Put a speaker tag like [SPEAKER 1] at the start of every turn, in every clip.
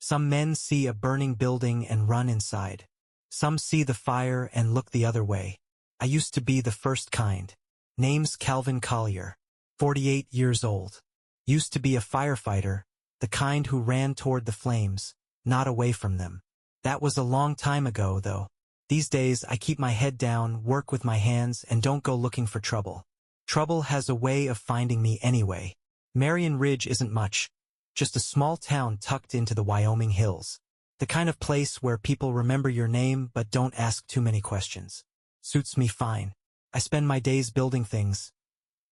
[SPEAKER 1] Some men see a burning building and run inside. Some see the fire and look the other way. I used to be the first kind. Name's Calvin Collier. 48 years old. Used to be a firefighter, the kind who ran toward the flames, not away from them. That was a long time ago, though. These days I keep my head down, work with my hands, and don't go looking for trouble. Trouble has a way of finding me anyway. Marion Ridge isn't much. Just a small town tucked into the Wyoming hills. The kind of place where people remember your name but don't ask too many questions. Suits me fine. I spend my days building things.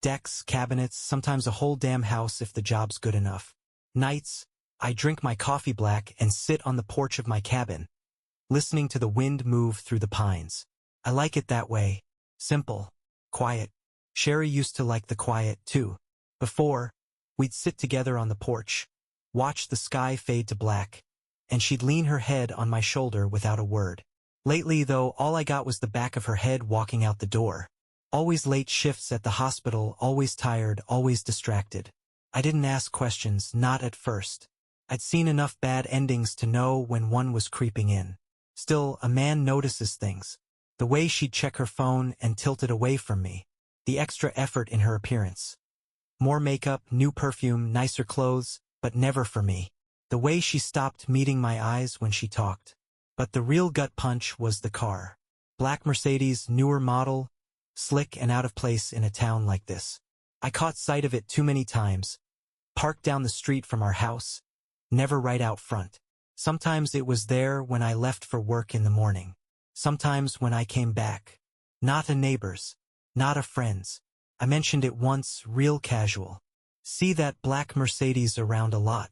[SPEAKER 1] Decks, cabinets, sometimes a whole damn house if the job's good enough. Nights, I drink my coffee black and sit on the porch of my cabin, listening to the wind move through the pines. I like it that way. Simple. Quiet. Sherry used to like the quiet, too. Before, we'd sit together on the porch, watch the sky fade to black, and she'd lean her head on my shoulder without a word. Lately, though, all I got was the back of her head walking out the door. Always late shifts at the hospital, always tired, always distracted. I didn't ask questions, not at first. I'd seen enough bad endings to know when one was creeping in. Still, a man notices things. The way she'd check her phone and tilt it away from me. The extra effort in her appearance. More makeup, new perfume, nicer clothes, but never for me. The way she stopped meeting my eyes when she talked. But the real gut punch was the car. Black Mercedes, newer model, slick and out of place in a town like this. I caught sight of it too many times. Parked down the street from our house, never right out front. Sometimes it was there when I left for work in the morning. Sometimes when I came back. Not a neighbor's, not a friend's. I mentioned it once, real casual. See that black Mercedes around a lot.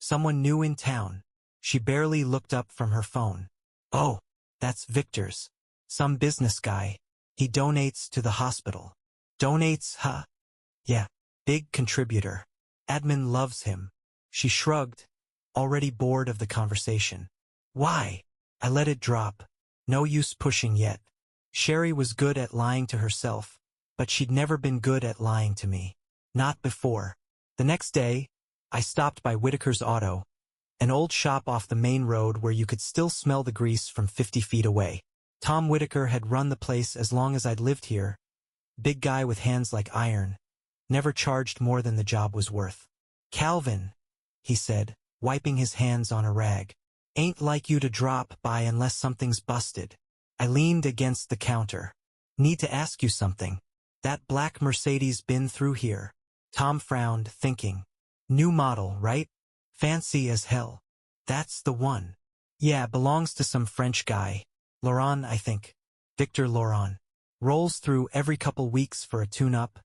[SPEAKER 1] Someone new in town. She barely looked up from her phone. Oh, that's Victor's. Some business guy. He donates to the hospital. Donates, huh? Yeah, big contributor. Admin loves him. She shrugged, already bored of the conversation. Why? I let it drop. No use pushing yet. Sherry was good at lying to herself, but she'd never been good at lying to me. Not before. The next day, I stopped by Whitaker's Auto, an old shop off the main road where you could still smell the grease from 50 feet away. Tom Whitaker had run the place as long as I'd lived here. Big guy with hands like iron. Never charged more than the job was worth. Calvin, he said, wiping his hands on a rag. Ain't like you to drop by unless something's busted. I leaned against the counter. Need to ask you something. That black Mercedes been through here? Tom frowned, thinking. New model, right? Fancy as hell. That's the one. Yeah, belongs to some French guy. Laurent, I think. Victor Laurent. Rolls through every couple weeks for a tune-up.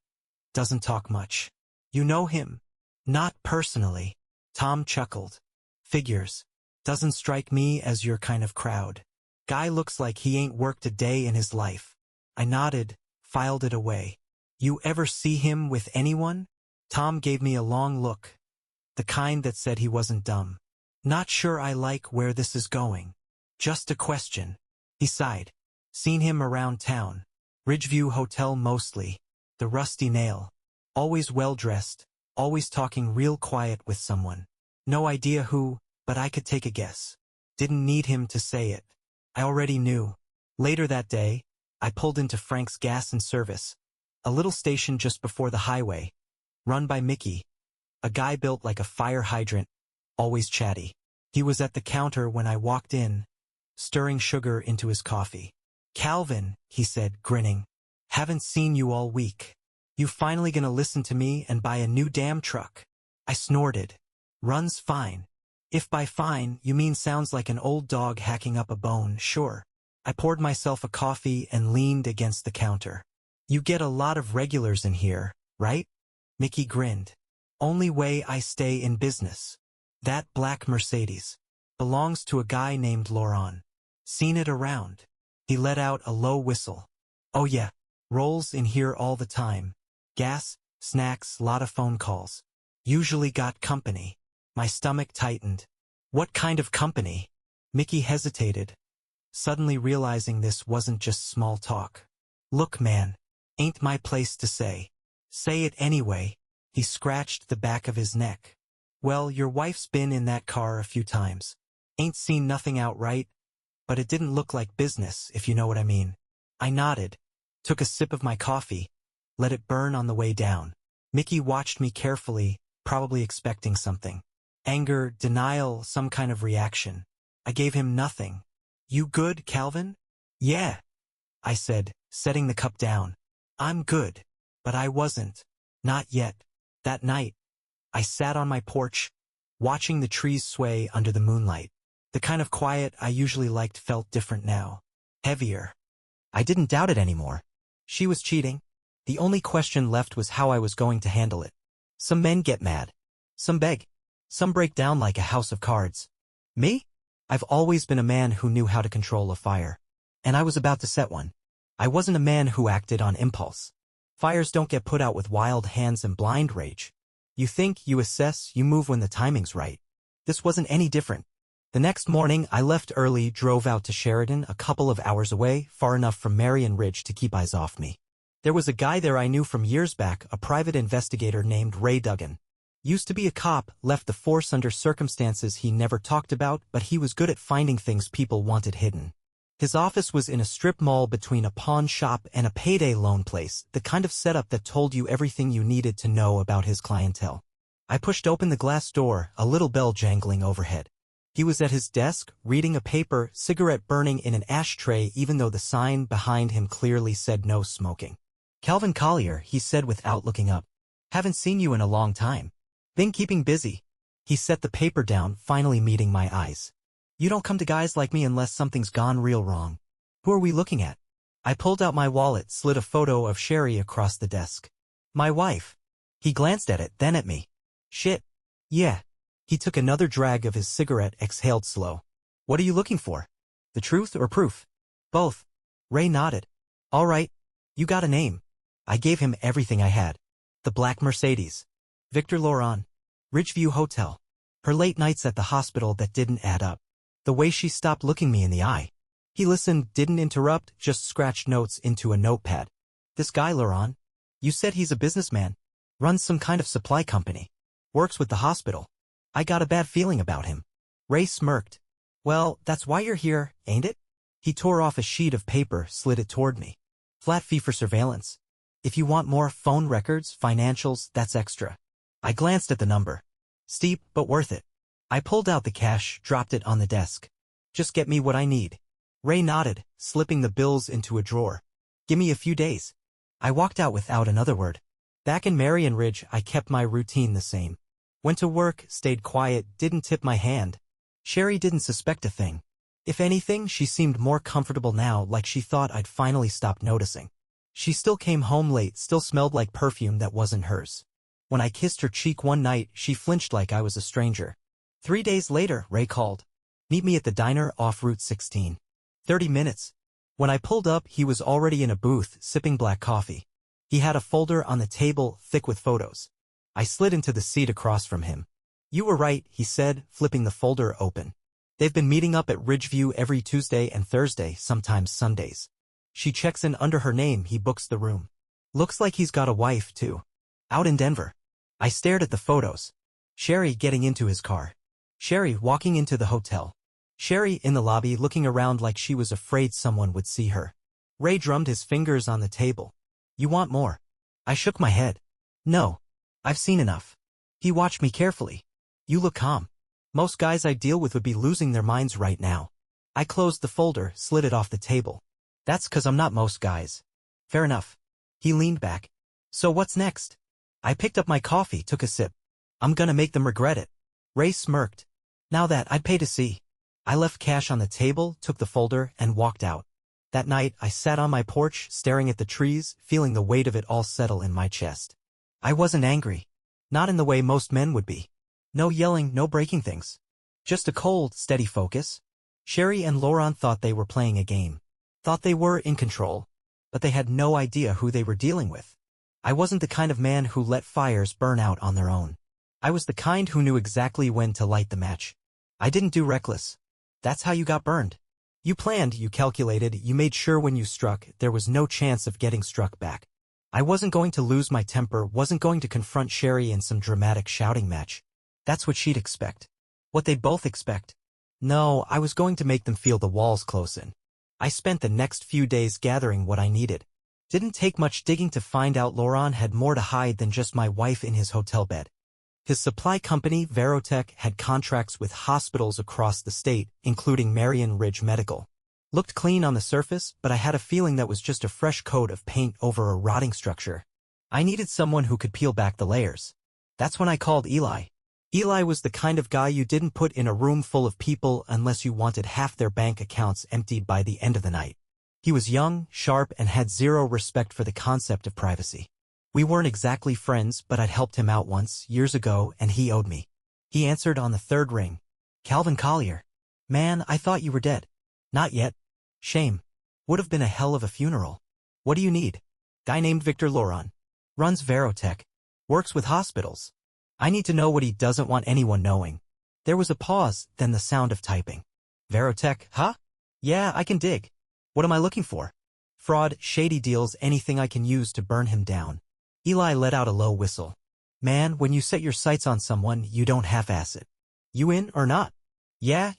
[SPEAKER 1] Doesn't talk much. You know him? Not personally. Tom chuckled. Figures. Doesn't strike me as your kind of crowd. Guy looks like he ain't worked a day in his life. I nodded, filed it away. You ever see him with anyone? Tom gave me a long look. The kind that said he wasn't dumb. Not sure I like where this is going. Just a question. He sighed. Seen him around town. Ridgeview Hotel mostly. The Rusty Nail. Always well-dressed, always talking real quiet with someone. No idea who, but I could take a guess. Didn't need him to say it. I already knew. Later that day, I pulled into Frank's Gas and Service, a little station just before the highway, run by Mickey, a guy built like a fire hydrant, always chatty. He was at the counter when I walked in, stirring sugar into his coffee. Calvin, he said, grinning. Haven't seen you all week. You finally gonna listen to me and buy a new damn truck? I snorted. Runs fine. If by fine you mean sounds like an old dog hacking up a bone, sure. I poured myself a coffee and leaned against the counter. You get a lot of regulars in here, right? Mickey grinned. Only way I stay in business. That black Mercedes belongs to a guy named Laurent. Seen it around. He let out a low whistle. Oh yeah, rolls in here all the time. Gas, snacks, lot of phone calls. Usually got company. My stomach tightened. What kind of company? Mickey hesitated, suddenly realizing this wasn't just small talk. Look, man, ain't my place to say. Say it anyway. He scratched the back of his neck. Well, your wife's been in that car a few times. Ain't seen nothing outright, but it didn't look like business, if you know what I mean. I nodded, took a sip of my coffee, let it burn on the way down. Mickey watched me carefully, probably expecting something. Anger, denial, some kind of reaction. I gave him nothing. You good, Calvin? Yeah, I said, setting the cup down. I'm good. But I wasn't. Not yet. That night, I sat on my porch, watching the trees sway under the moonlight. The kind of quiet I usually liked felt different now. Heavier. I didn't doubt it anymore. She was cheating. The only question left was how I was going to handle it. Some men get mad. Some beg. Some break down like a house of cards. Me? I've always been a man who knew how to control a fire. And I was about to set one. I wasn't a man who acted on impulse. Fires don't get put out with wild hands and blind rage. You think, you assess, you move when the timing's right. This wasn't any different. The next morning, I left early, drove out to Sheridan, a couple of hours away, far enough from Marion Ridge to keep eyes off me. There was a guy there I knew from years back, a private investigator named Ray Duggan. Used to be a cop, left the force under circumstances he never talked about, but he was good at finding things people wanted hidden. His office was in a strip mall between a pawn shop and a payday loan place, the kind of setup that told you everything you needed to know about his clientele. I pushed open the glass door, a little bell jangling overhead. He was at his desk, reading a paper, cigarette burning in an ashtray even though the sign behind him clearly said no smoking. Calvin Collier, he said without looking up. Haven't seen you in a long time. Been keeping busy. He set the paper down, finally meeting my eyes. You don't come to guys like me unless something's gone real wrong. Who are we looking at? I pulled out my wallet, slid a photo of Sherry across the desk. My wife. He glanced at it, then at me. Shit. Yeah. He took another drag of his cigarette, exhaled slow. What are you looking for? The truth or proof? Both. Ray nodded. All right. You got a name. I gave him everything I had. The black Mercedes. Victor Laurent. Ridgeview Hotel. Her late nights at the hospital that didn't add up. The way she stopped looking me in the eye. He listened, didn't interrupt, just scratched notes into a notepad. This guy Laurent. You said he's a businessman. Runs some kind of supply company. Works with the hospital. I got a bad feeling about him. Ray smirked. Well, that's why you're here, ain't it? He tore off a sheet of paper, slid it toward me. Flat fee for surveillance. If you want more phone records, financials, that's extra. I glanced at the number. Steep, but worth it. I pulled out the cash, dropped it on the desk. Just get me what I need. Ray nodded, slipping the bills into a drawer. Give me a few days. I walked out without another word. Back in Marion Ridge, I kept my routine the same. Went to work, stayed quiet, didn't tip my hand. Sherry didn't suspect a thing. If anything, she seemed more comfortable now, like she thought I'd finally stopped noticing. She still came home late, still smelled like perfume that wasn't hers. When I kissed her cheek one night, she flinched like I was a stranger. 3 days later, Ray called. Meet me at the diner off Route 16. 30 minutes. When I pulled up, he was already in a booth, sipping black coffee. He had a folder on the table, thick with photos. I slid into the seat across from him. You were right, he said, flipping the folder open. They've been meeting up at Ridgeview every Tuesday and Thursday, sometimes Sundays. She checks in under her name, he books the room. Looks like he's got a wife, too. Out in Denver. I stared at the photos. Sherry getting into his car. Sherry walking into the hotel. Sherry in the lobby looking around like she was afraid someone would see her. Ray drummed his fingers on the table. You want more? I shook my head. No. I've seen enough. He watched me carefully. You look calm. Most guys I deal with would be losing their minds right now. I closed the folder, slid it off the table. That's 'cause I'm not most guys. Fair enough. He leaned back. So what's next? I picked up my coffee, took a sip. I'm gonna make them regret it. Ray smirked. Now that, I'd pay to see. I left cash on the table, took the folder, and walked out. That night, I sat on my porch, staring at the trees, feeling the weight of it all settle in my chest. I wasn't angry. Not in the way most men would be. No yelling, no breaking things. Just a cold, steady focus. Sherry and Laurent thought they were playing a game. Thought they were in control. But they had no idea who they were dealing with. I wasn't the kind of man who let fires burn out on their own. I was the kind who knew exactly when to light the match. I didn't do reckless. That's how you got burned. You planned, you calculated, you made sure when you struck, there was no chance of getting struck back. I wasn't going to lose my temper, wasn't going to confront Sherry in some dramatic shouting match. That's what she'd expect. What they'd both expect. No, I was going to make them feel the walls close in. I spent the next few days gathering what I needed. Didn't take much digging to find out Laurent had more to hide than just my wife in his hotel bed. His supply company, Verotech, had contracts with hospitals across the state, including Marion Ridge Medical. Looked clean on the surface, but I had a feeling that was just a fresh coat of paint over a rotting structure. I needed someone who could peel back the layers. That's when I called Eli. Eli was the kind of guy you didn't put in a room full of people unless you wanted half their bank accounts emptied by the end of the night. He was young, sharp, and had zero respect for the concept of privacy. We weren't exactly friends, but I'd helped him out once, years ago, and he owed me. He answered on the third ring. Calvin Collier. Man, I thought you were dead. Not yet. Shame. Would have been a hell of a funeral. What do you need? Guy named Victor Laurent. Runs Verotech. Works with hospitals. I need to know what he doesn't want anyone knowing. There was a pause, then the sound of typing. Verotech, huh? Yeah, I can dig. What am I looking for? Fraud, shady deals, anything I can use to burn him down. Eli let out a low whistle. Man, when you set your sights on someone, you don't half-ass it. You in or not? Yeah.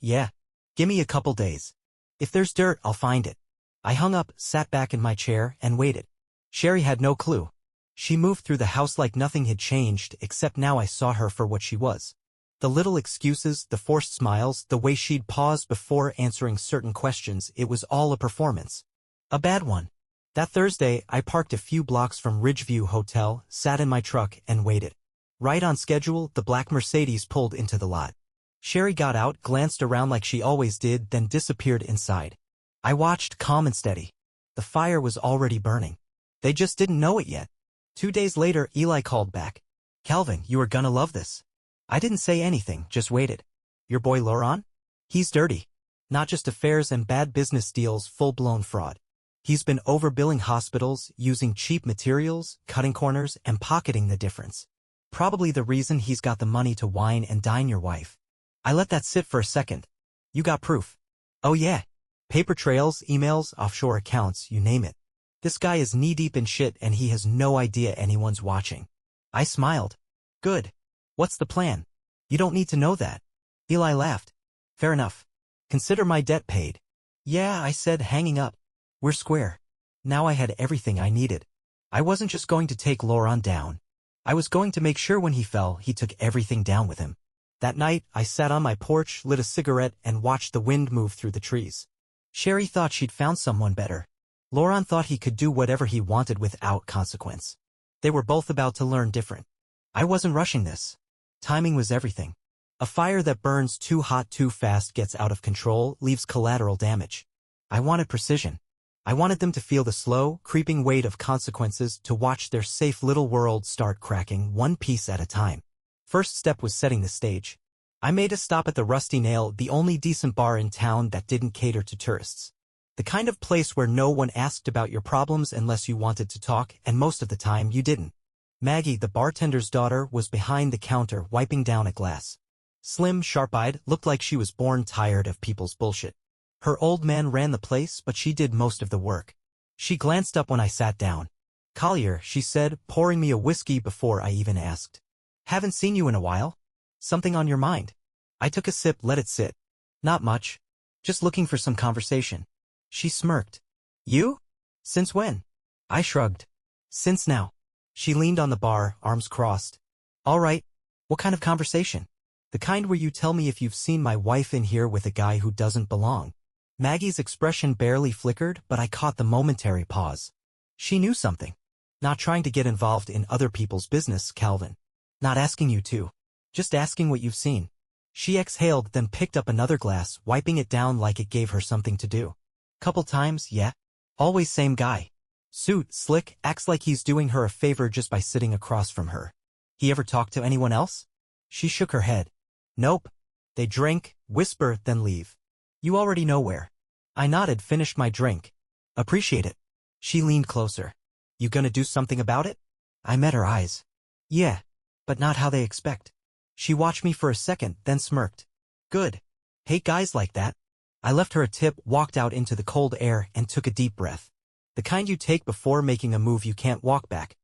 [SPEAKER 1] Gimme a couple days. If there's dirt, I'll find it. I hung up, sat back in my chair, and waited. Sherry had no clue. She moved through the house like nothing had changed, except now I saw her for what she was. The little excuses, the forced smiles, the way she'd pause before answering certain questions, it was all a performance. A bad one. That Thursday, I parked a few blocks from Ridgeview Hotel, sat in my truck, and waited. Right on schedule, the black Mercedes pulled into the lot. Sherry got out, glanced around like she always did, then disappeared inside. I watched, calm and steady. The fire was already burning. They just didn't know it yet. 2 days later, Eli called back. Calvin, you are gonna love this. I didn't say anything, just waited. Your boy Laurent? He's dirty. Not just affairs and bad business deals, full-blown fraud. He's been overbilling hospitals, using cheap materials, cutting corners, and pocketing the difference. Probably the reason he's got the money to wine and dine your wife. I let that sit for a second. You got proof? Oh yeah. Paper trails, emails, offshore accounts, you name it. This guy is knee-deep in shit and he has no idea anyone's watching. I smiled. Good. What's the plan? You don't need to know that. Eli laughed. Fair enough. Consider my debt paid. Yeah, I said, hanging up. We're square. Now I had everything I needed. I wasn't just going to take Laurent down. I was going to make sure when he fell, he took everything down with him. That night, I sat on my porch, lit a cigarette, and watched the wind move through the trees. Sherry thought she'd found someone better. Laurent thought he could do whatever he wanted without consequence. They were both about to learn different. I wasn't rushing this. Timing was everything. A fire that burns too hot too fast gets out of control, leaves collateral damage. I wanted precision. I wanted them to feel the slow, creeping weight of consequences, to watch their safe little world start cracking one piece at a time. First step was setting the stage. I made a stop at the Rusty Nail, the only decent bar in town that didn't cater to tourists. The kind of place where no one asked about your problems unless you wanted to talk, and most of the time you didn't. Maggie, the bartender's daughter, was behind the counter wiping down a glass. Slim, sharp-eyed, looked like she was born tired of people's bullshit. Her old man ran the place, but she did most of the work. She glanced up when I sat down. Collier, she said, pouring me a whiskey before I even asked. Haven't seen you in a while. Something on your mind? I took a sip, let it sit. Not much. Just looking for some conversation. She smirked. You? Since when? I shrugged. Since now. She leaned on the bar, arms crossed. All right. What kind of conversation? The kind where you tell me if you've seen my wife in here with a guy who doesn't belong. Maggie's expression barely flickered, but I caught the momentary pause. She knew something. Not trying to get involved in other people's business, Calvin. Not asking you to. Just asking what you've seen. She exhaled, then picked up another glass, wiping it down like it gave her something to do. Couple times, yeah. Always same guy. Suit, slick, acts like he's doing her a favor just by sitting across from her. He ever talk to anyone else? She shook her head. Nope. They drink, whisper, then leave. You already know where. I nodded, finished my drink. Appreciate it. She leaned closer. You gonna do something about it? I met her eyes. Yeah, but not how they expect. She watched me for a second, then smirked. Good. Hate guys like that. I left her a tip, walked out into the cold air, and took a deep breath. The kind you take before making a move you can't walk back.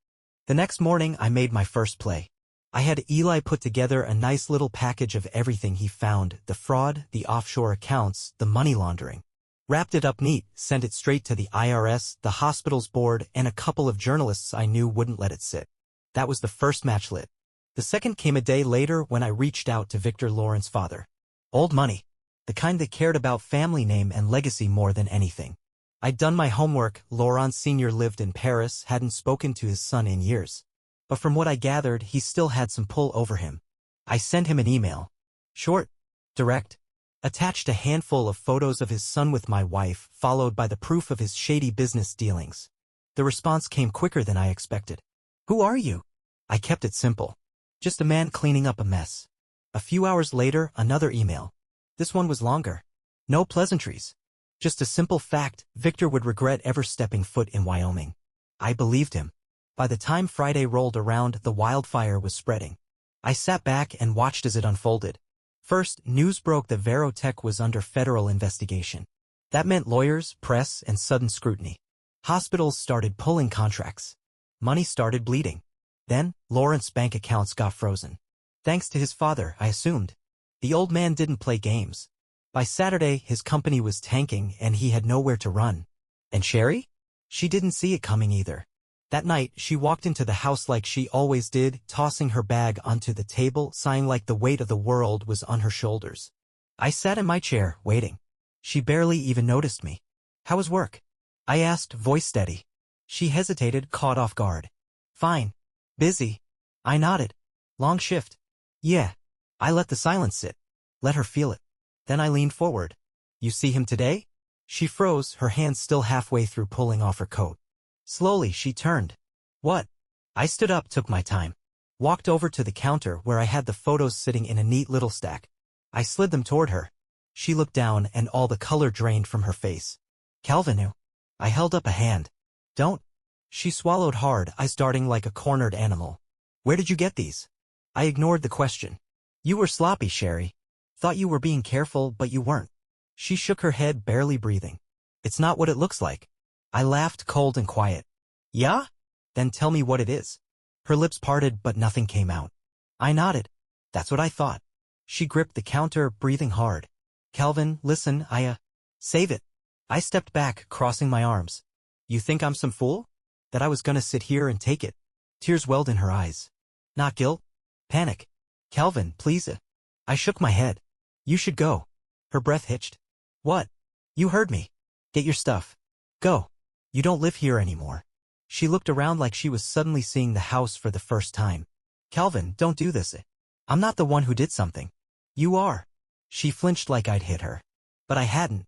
[SPEAKER 1] The next morning, I made my first play. I had Eli put together a nice little package of everything he found, the fraud, the offshore accounts, the money laundering. Wrapped it up neat, sent it straight to the IRS, the hospital's board, and a couple of journalists I knew wouldn't let it sit. That was the first match lit. The second came a day later when I reached out to Victor Lauren's father. Old money. The kind that cared about family name and legacy more than anything. I'd done my homework. Laurent Sr. lived in Paris, hadn't spoken to his son in years. But from what I gathered, he still had some pull over him. I sent him an email. Short, direct. Attached a handful of photos of his son with my wife, followed by the proof of his shady business dealings. The response came quicker than I expected. Who are you? I kept it simple. Just a man cleaning up a mess. A few hours later, another email. This one was longer. No pleasantries. Just a simple fact: Victor would regret ever stepping foot in Wyoming. I believed him. By the time Friday rolled around, the wildfire was spreading. I sat back and watched as it unfolded. First, news broke that Verotech was under federal investigation. That meant lawyers, press, and sudden scrutiny. Hospitals started pulling contracts. Money started bleeding. Then, Lawrence bank accounts got frozen. Thanks to his father, I assumed. The old man didn't play games. By Saturday, his company was tanking and he had nowhere to run. And Sherry? She didn't see it coming either. That night, she walked into the house like she always did, tossing her bag onto the table, sighing like the weight of the world was on her shoulders. I sat in my chair, waiting. She barely even noticed me. How was work? I asked, voice steady. She hesitated, caught off guard. Fine. Busy. I nodded. Long shift. Yeah. I let the silence sit. Let her feel it. Then I leaned forward. You see him today? She froze, her hand still halfway through pulling off her coat. Slowly, she turned. What? I stood up, took my time. Walked over to the counter where I had the photos sitting in a neat little stack. I slid them toward her. She looked down and all the color drained from her face. Calvin knew. I held up a hand. Don't. She swallowed hard, eyes darting like a cornered animal. Where did you get these? I ignored the question. You were sloppy, Sherry. Thought you were being careful, but you weren't. She shook her head, barely breathing. It's not what it looks like. I laughed, cold and quiet. Yeah? Then tell me what it is. Her lips parted, but nothing came out. I nodded. That's what I thought. She gripped the counter, breathing hard. Calvin, listen, save it. I stepped back, crossing my arms. You think I'm some fool? That I was gonna sit here and take it? Tears welled in her eyes. Not guilt. Panic. Calvin, please. I shook my head. You should go. Her breath hitched. What? You heard me. Get your stuff. Go. You don't live here anymore. She looked around like she was suddenly seeing the house for the first time. Calvin, don't do this. I'm not the one who did something. You are. She flinched like I'd hit her. But I hadn't.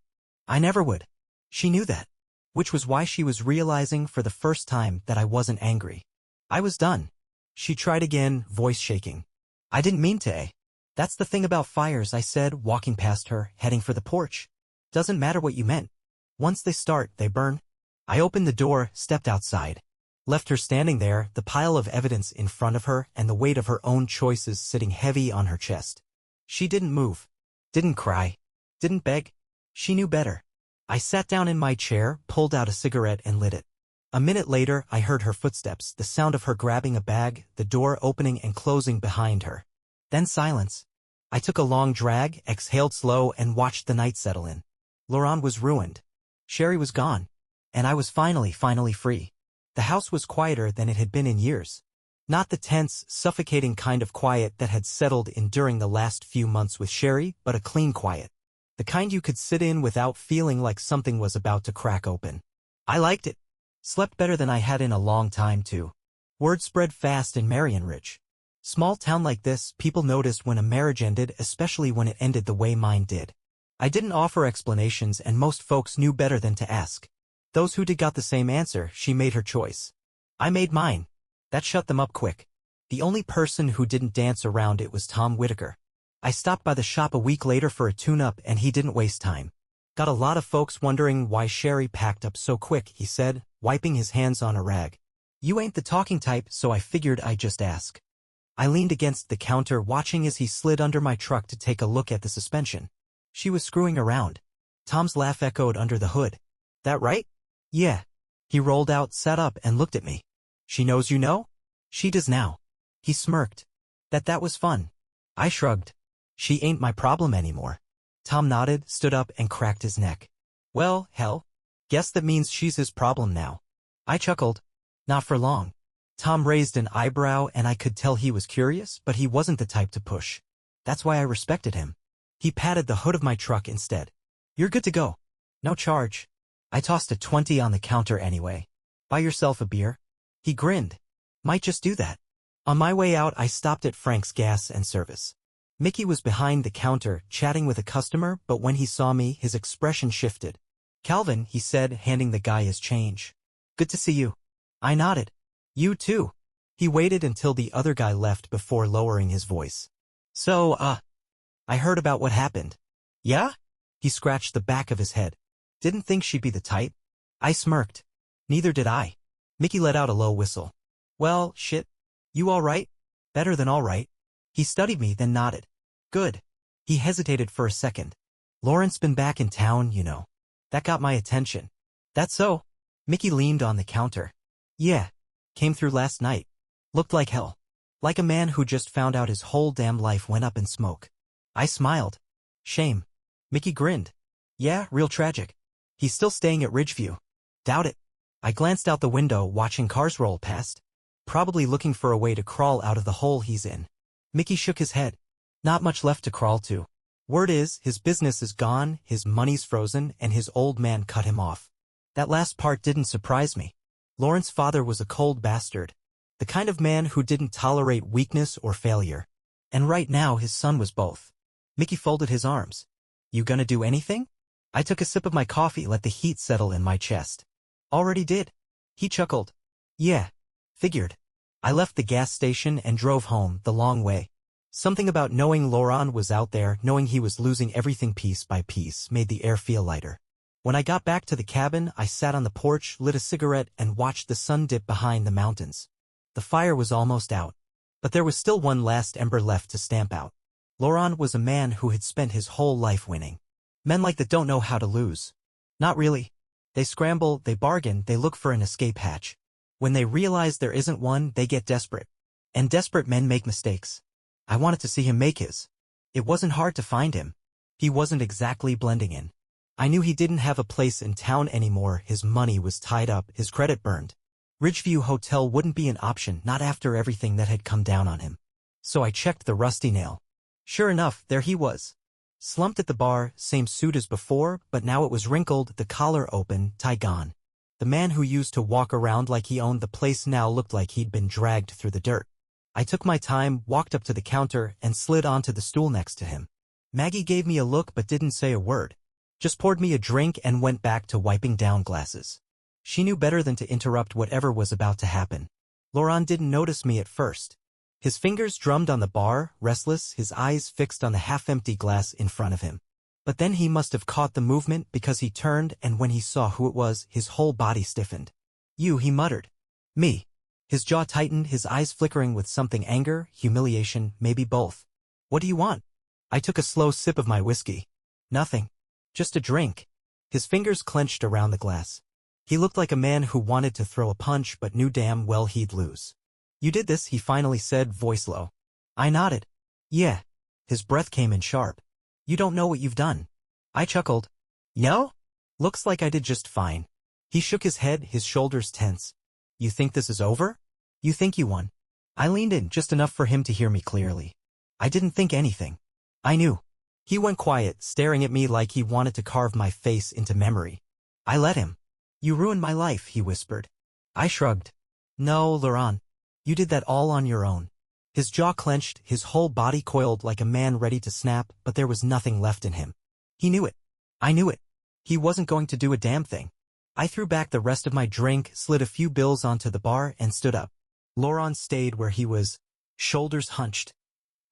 [SPEAKER 1] I never would. She knew that. Which was why she was realizing for the first time that I wasn't angry. I was done. She tried again, voice shaking. I didn't mean to. That's the thing about fires, I said, walking past her, heading for the porch. Doesn't matter what you meant. Once they start, they burn. I opened the door, stepped outside. Left her standing there, the pile of evidence in front of her and the weight of her own choices sitting heavy on her chest. She didn't move. Didn't cry. Didn't beg. She knew better. I sat down in my chair, pulled out a cigarette and lit it. A minute later, I heard her footsteps, the sound of her grabbing a bag, the door opening and closing behind her. Then silence. I took a long drag, exhaled slow, and watched the night settle in. Laurent was ruined. Sherry was gone. And I was finally free. The house was quieter than it had been in years. Not the tense, suffocating kind of quiet that had settled in during the last few months with Sherry, but a clean quiet. The kind you could sit in without feeling like something was about to crack open. I liked it. Slept better than I had in a long time, too. Word spread fast in Marion Ridge. Small town like this, people noticed when a marriage ended, especially when it ended the way mine did. I didn't offer explanations and most folks knew better than to ask. Those who did got the same answer. She made her choice. I made mine. That shut them up quick. The only person who didn't dance around it was Tom Whitaker. I stopped by the shop a week later for a tune-up and he didn't waste time. Got a lot of folks wondering why Sherry packed up so quick, he said, wiping his hands on a rag. You ain't the talking type, so I figured I'd just ask. I leaned against the counter watching as he slid under my truck to take a look at the suspension. She was screwing around. Tom's laugh echoed under the hood. That right? Yeah. He rolled out, sat up, and looked at me. She knows you know? She does now. He smirked. That was fun. I shrugged. She ain't my problem anymore. Tom nodded, stood up, and cracked his neck. Well, hell. Guess that means she's his problem now. I chuckled. Not for long. Tom raised an eyebrow and I could tell he was curious, but he wasn't the type to push. That's why I respected him. He patted the hood of my truck instead. You're good to go. No charge. I tossed a 20 on the counter anyway. Buy yourself a beer? He grinned. Might just do that. On my way out, I stopped at Frank's Gas and Service. Mickey was behind the counter, chatting with a customer, but when he saw me, his expression shifted. Calvin, he said, handing the guy his change. Good to see you. I nodded. You too. He waited until the other guy left before lowering his voice. So, I heard about what happened. Yeah? He scratched the back of his head. Didn't think she'd be the type. I smirked. Neither did I. Mickey let out a low whistle. Well, shit. You all right? Better than all right. He studied me, then nodded. Good. He hesitated for a second. Lawrence been back in town, you know. That got my attention. That's so? Mickey leaned on the counter. Yeah. Came through last night. Looked like hell. Like a man who just found out his whole damn life went up in smoke. I smiled. Shame. Mickey grinned. Yeah, real tragic. He's still staying at Ridgeview. Doubt it. I glanced out the window, watching cars roll past. Probably looking for a way to crawl out of the hole he's in. Mickey shook his head. Not much left to crawl to. Word is, his business is gone, his money's frozen, and his old man cut him off. That last part didn't surprise me. Lawrence's father was a cold bastard. The kind of man who didn't tolerate weakness or failure. And right now his son was both. Mickey folded his arms. You gonna do anything? I took a sip of my coffee, let the heat settle in my chest. Already did. He chuckled. Yeah. Figured. I left the gas station and drove home the long way. Something about knowing Laurent was out there, knowing he was losing everything piece by piece, made the air feel lighter. When I got back to the cabin, I sat on the porch, lit a cigarette, and watched the sun dip behind the mountains. The fire was almost out. But there was still one last ember left to stamp out. Laurent was a man who had spent his whole life winning. Men like that don't know how to lose. Not really. They scramble, they bargain, they look for an escape hatch. When they realize there isn't one, they get desperate. And desperate men make mistakes. I wanted to see him make his. It wasn't hard to find him. He wasn't exactly blending in. I knew he didn't have a place in town anymore, his money was tied up, his credit burned. Ridgeview Hotel wouldn't be an option, not after everything that had come down on him. So I checked the rusty nail. Sure enough, there he was. Slumped at the bar, same suit as before, but now it was wrinkled, the collar open, tie gone. The man who used to walk around like he owned the place now looked like he'd been dragged through the dirt. I took my time, walked up to the counter, and slid onto the stool next to him. Maggie gave me a look but didn't say a word. Just poured me a drink and went back to wiping down glasses. She knew better than to interrupt whatever was about to happen. Laurent didn't notice me at first. His fingers drummed on the bar, restless, his eyes fixed on the half-empty glass in front of him. But then he must have caught the movement because he turned, and when he saw who it was, his whole body stiffened. You, he muttered. Me. His jaw tightened, his eyes flickering with something, anger, humiliation, maybe both. What do you want? I took a slow sip of my whiskey. Nothing. Just a drink. His fingers clenched around the glass. He looked like a man who wanted to throw a punch but knew damn well he'd lose. You did this, he finally said, voice low. I nodded. Yeah. His breath came in sharp. You don't know what you've done. I chuckled. No? Looks like I did just fine. He shook his head, his shoulders tense. You think this is over? You think you won? I leaned in just enough for him to hear me clearly. I didn't think anything. I knew. He went quiet, staring at me like he wanted to carve my face into memory. I let him. You ruined my life, he whispered. I shrugged. No, Laurent. You did that all on your own. His jaw clenched, his whole body coiled like a man ready to snap, but there was nothing left in him. He knew it. I knew it. He wasn't going to do a damn thing. I threw back the rest of my drink, slid a few bills onto the bar, and stood up. Laurent stayed where he was, shoulders hunched,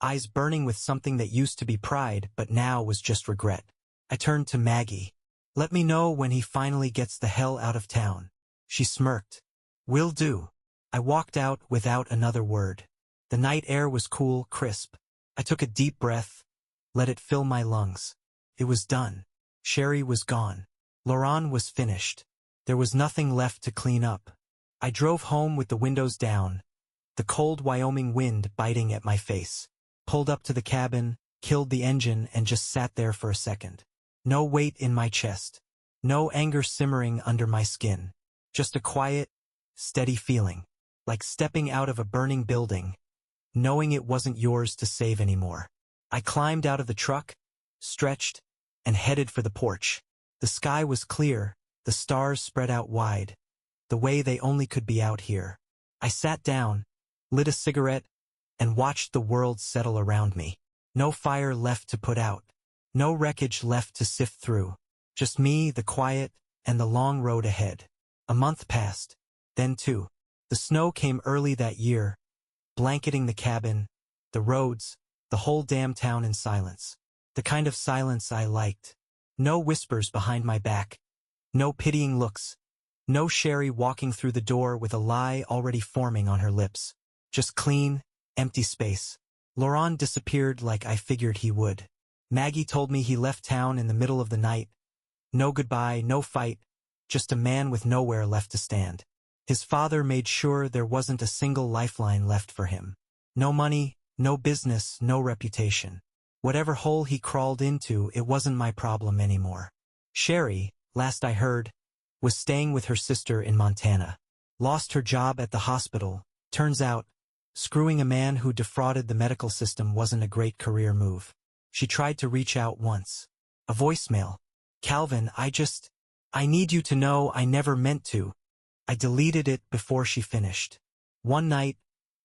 [SPEAKER 1] eyes burning with something that used to be pride, but now was just regret. I turned to Maggie. Let me know when he finally gets the hell out of town. She smirked. Will do. I walked out without another word. The night air was cool, crisp. I took a deep breath, let it fill my lungs. It was done. Sherry was gone. Laurent was finished. There was nothing left to clean up. I drove home with the windows down, the cold Wyoming wind biting at my face. Pulled up to the cabin, killed the engine, and just sat there for a second. No weight in my chest. No anger simmering under my skin. Just a quiet, steady feeling. Like stepping out of a burning building, knowing it wasn't yours to save anymore. I climbed out of the truck, stretched, and headed for the porch. The sky was clear, the stars spread out wide, the way they only could be out here. I sat down, lit a cigarette, and watched the world settle around me. No fire left to put out. No wreckage left to sift through. Just me, the quiet, and the long road ahead. A month passed. Then two. The snow came early that year, blanketing the cabin, the roads, the whole damn town in silence. The kind of silence I liked. No whispers behind my back. No pitying looks. No Sherry walking through the door with a lie already forming on her lips. Just clean, empty space. Laurent disappeared like I figured he would. Maggie told me he left town in the middle of the night. No goodbye, no fight, just a man with nowhere left to stand. His father made sure there wasn't a single lifeline left for him. No money, no business, no reputation. Whatever hole he crawled into, it wasn't my problem anymore. Sherry, last I heard, was staying with her sister in Montana. Lost her job at the hospital. Turns out, screwing a man who defrauded the medical system wasn't a great career move. She tried to reach out once. A voicemail. Calvin, I need you to know I never meant to. I deleted it before she finished. One night,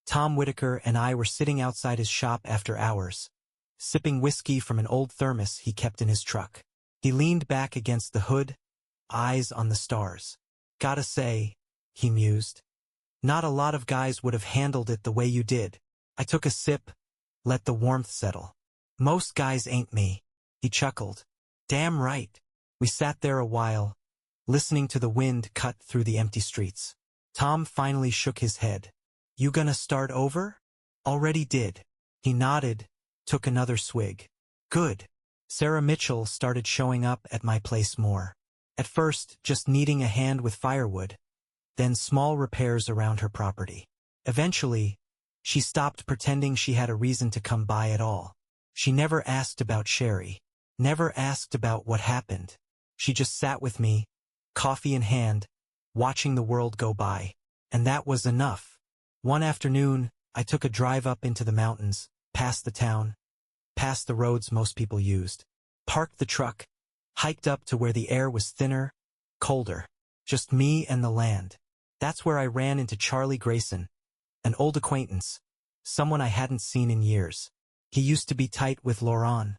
[SPEAKER 1] Tom Whitaker and I were sitting outside his shop after hours, sipping whiskey from an old thermos he kept in his truck. He leaned back against the hood, eyes on the stars. Gotta say, he mused, not a lot of guys would have handled it the way you did. I took a sip, let the warmth settle. Most guys ain't me. He chuckled. Damn right. We sat there a while, listening to the wind cut through the empty streets. Tom finally shook his head. You gonna start over? Already did. He nodded, took another swig. Good. Sarah Mitchell started showing up at my place more. At first, just needing a hand with firewood, then small repairs around her property. Eventually, she stopped pretending she had a reason to come by at all. She never asked about Sherry, never asked about what happened. She just sat with me, coffee in hand, watching the world go by. And that was enough. One afternoon, I took a drive up into the mountains, past the town, past the roads most people used, parked the truck, hiked up to where the air was thinner, colder, just me and the land. That's where I ran into Charlie Grayson, an old acquaintance, someone I hadn't seen in years. He used to be tight with Laurent,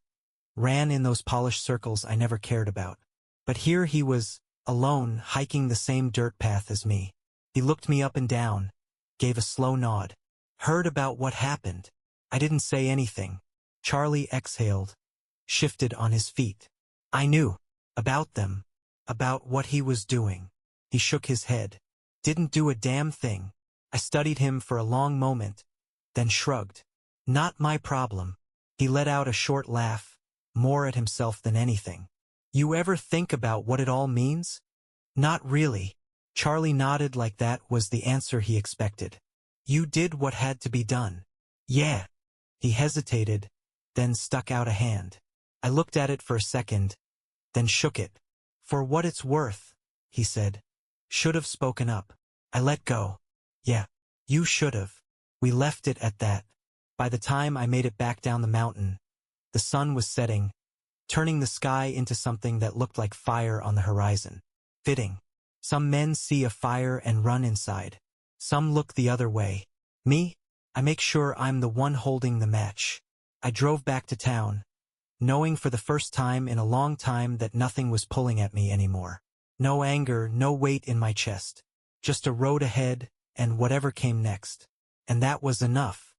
[SPEAKER 1] ran in those polished circles I never cared about. But here he was, alone, hiking the same dirt path as me. He looked me up and down, gave a slow nod. Heard about what happened. I didn't say anything. Charlie exhaled, shifted on his feet. I knew. About them. About what he was doing. He shook his head. Didn't do a damn thing. I studied him for a long moment, then shrugged. Not my problem. He let out a short laugh, more at himself than anything. You ever think about what it all means? Not really. Charlie nodded like that was the answer he expected. You did what had to be done. Yeah. He hesitated, then stuck out a hand. I looked at it for a second, then shook it. For what it's worth, he said. Should have spoken up. I let go. Yeah, you should have. We left it at that. By the time I made it back down the mountain, the sun was setting, turning the sky into something that looked like fire on the horizon. Fitting. Some men see a fire and run inside. Some look the other way. Me? I make sure I'm the one holding the match. I drove back to town, knowing for the first time in a long time that nothing was pulling at me anymore. No anger, no weight in my chest. Just a road ahead, and whatever came next. And that was enough.